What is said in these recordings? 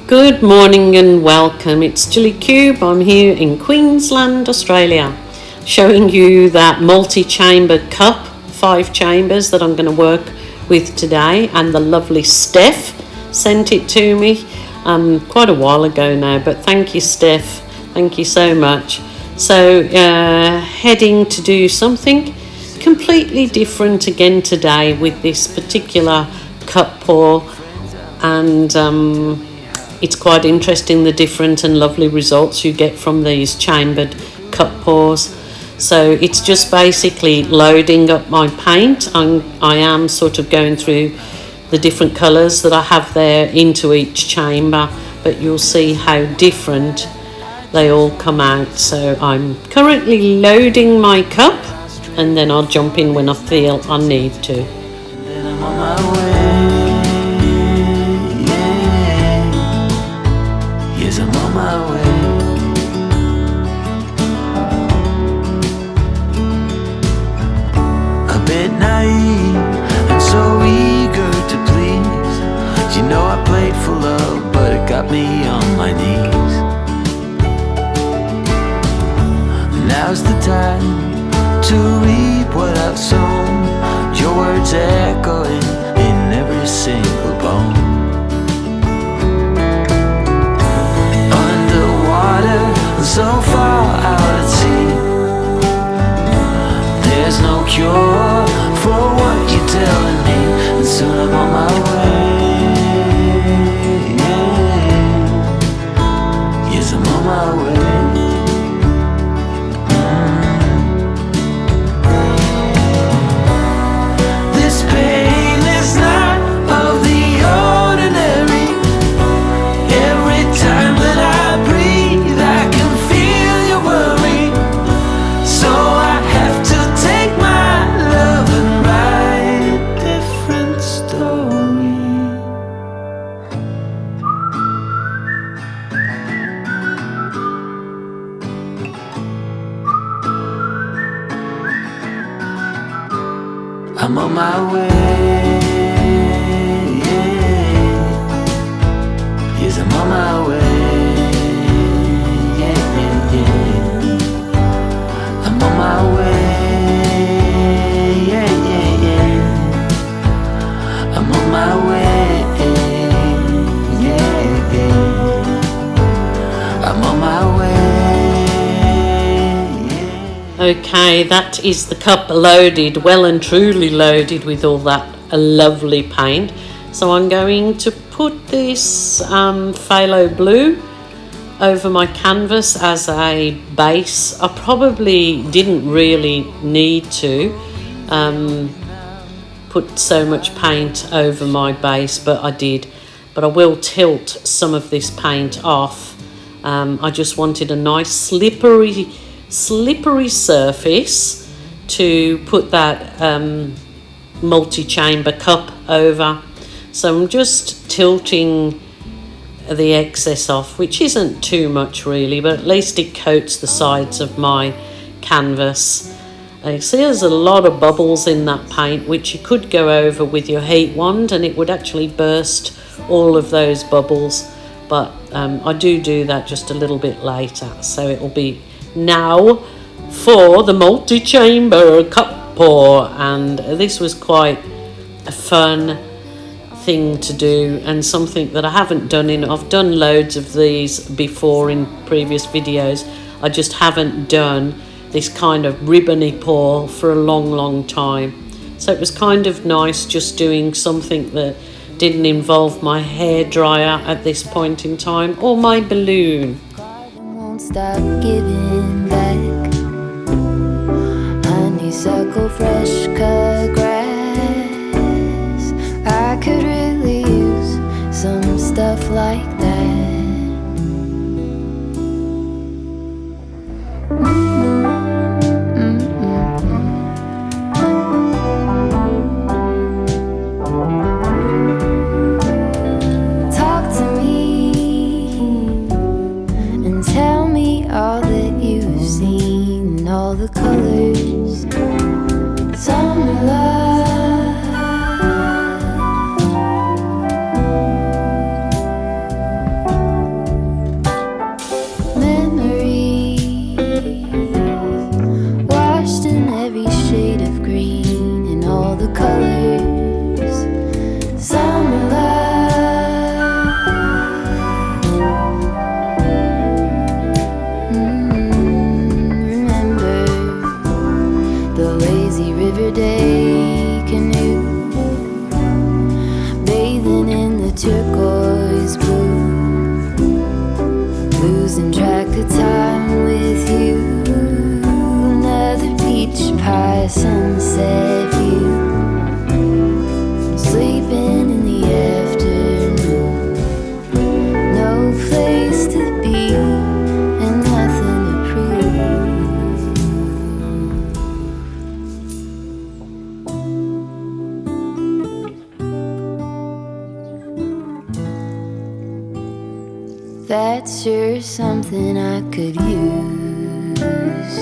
Good morning and welcome. It's Julie Cube. I'm here in Queensland, Australia, showing you that multi-chambered cup, 5 chambers that I'm going to work with today. And the lovely Steph sent it to me quite a while ago now, but thank you, Steph. Thank you so much. So heading to do something completely different again today with this particular cup pour, and it's quite interesting the different and lovely results you get from these chambered cup pours. So it's just basically loading up my paint. I am sort of going through the different colours that I have there into each chamber, but you'll see how different they all come out. So I'm currently loading my cup, and then I'll jump in when I feel I need to. I'm on my way. A bit naive and so eager to please. You know I played for love, but it got me on my knees. Now's the time to reap what I've sown. Your words echoing in every single bone. So far out at sea, there's no cure for what you're telling me, and soon I'm on my way. Yes, I'm on my way. This pain is not of the ordinary. Every time that I breathe, I can feel your worry. So I have to take my love and write a different story. I'm on my way. Yes, I'm on my way. I'm on my way. I'm on my way. I'm on my way. Okay, that is the cup loaded, well and truly loaded with all that lovely paint. So I'm going to put this phthalo blue over my canvas as a base. I probably didn't really need to put so much paint over my base, but I did. But I will tilt some of this paint off. I just wanted a nice slippery surface to put that multi-chamber cup over. So I'm just tilting the excess off, which isn't too much really, but at least it coats the sides of my canvas. You see there's a lot of bubbles in that paint, which you could go over with your heat wand and it would actually burst all of those bubbles, but I do that just a little bit later. So it will be now for the multi-chamber cup pour, and this was quite a fun thing to do and something that I haven't done I've done loads of these before in previous videos. I just haven't done this kind of ribbony pour for a long time, so it was kind of nice just doing something that didn't involve my hair dryer at this point in time or my balloon. Won't stop giving back. Honeysuckle, fresh cut grass. I could really use some stuff like that. Talk to me and tell me all that you've seen, all the colors, summer love. is blue. Losing track of time with you. Another beach pie, sunset view. Sleeping in the afternoon. No place to be and nothing to prove. That's sure something I could use.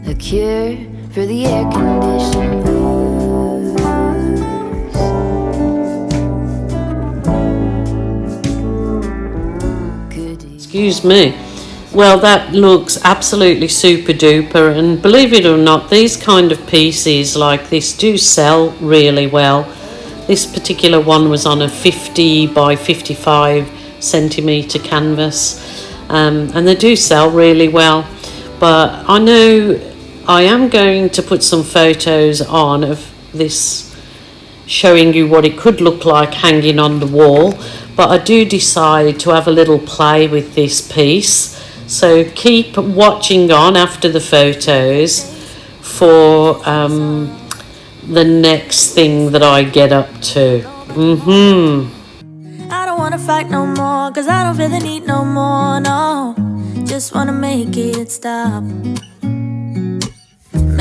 A cure for the air-conditioned blues. Excuse me. Well, that looks absolutely super duper, and believe it or not, these kind of pieces like this do sell really well. This particular one was on a 50 by 55 centimetre canvas, and they do sell really well. But I know I am going to put some photos on of this, showing you what it could look like hanging on the wall. But I do decide to have a little play with this piece. So keep watching on after the photos for the next thing that I get up to. I don't wanna fight no more, cause I don't feel the need no more, no. Just wanna make it stop.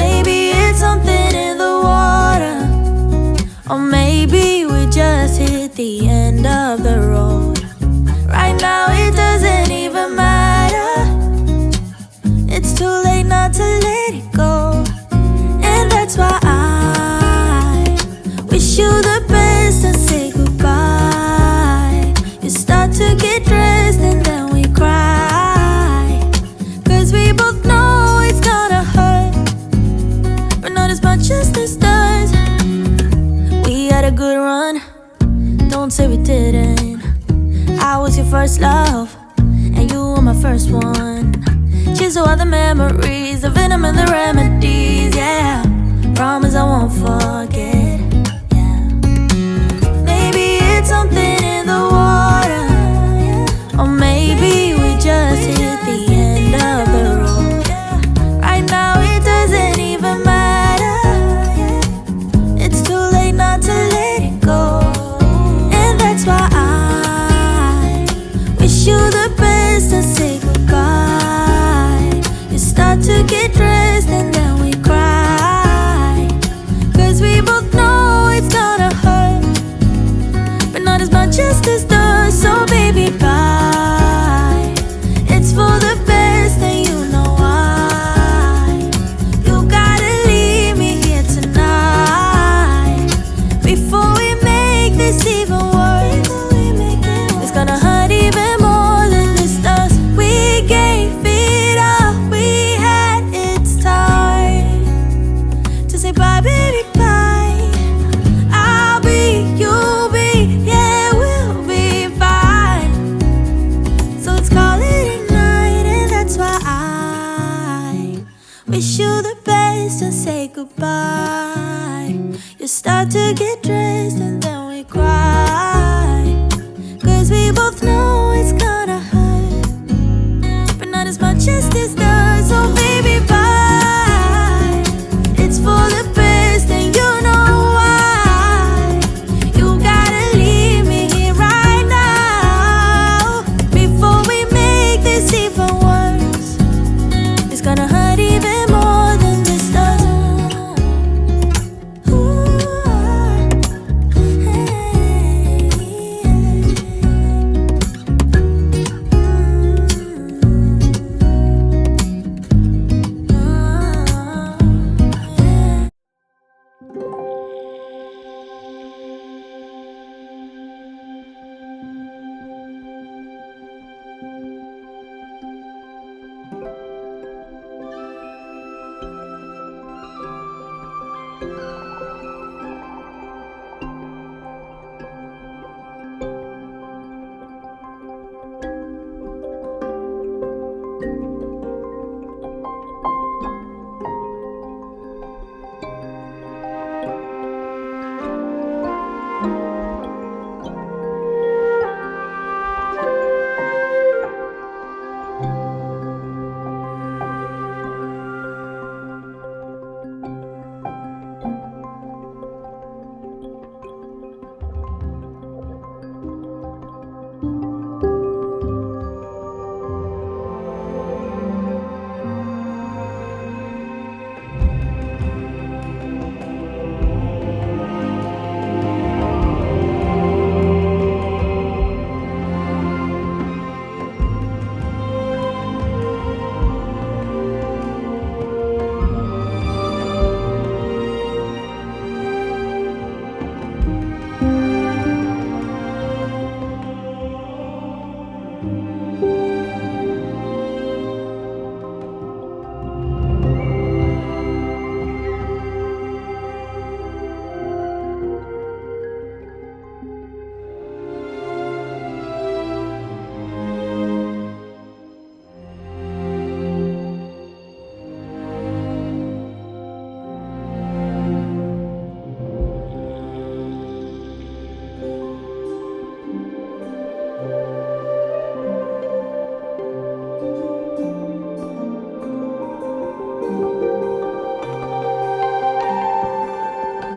Maybe it's something in the water, or maybe we just hit the end of the road. Right now it doesn't even matter. It's too late not to let it go. And that's why I wish you the best and say goodbye. You start to get dressed and then we cry, cause we both know it's gonna hurt, but not as much as this does. We had a good run, don't say we didn't. I was your first love, and you were my first one. Cheers to all the memories, the venom and the remedies, yeah. Promise I won't forget, yeah. Maybe it's something in the water, or maybe we just hit the end of the road. Right now it doesn't even matter. It's too late not to let it go. And that's why I wish you the best and say goodbye. You start to get dressed and then we cry, cause we both know it's gonna hurt, but not as much as this does. So baby, bye. It's for the best and you know why. You gotta leave me here tonight before we make this even worse. It's gonna hurt even more than this does. We gave it all we had, it's time to say bye, baby, bye. I'll be, you'll be, yeah, we'll be fine. So let's call it a night, and that's why I wish you the best and say goodbye. You start to get dressed and then we cry.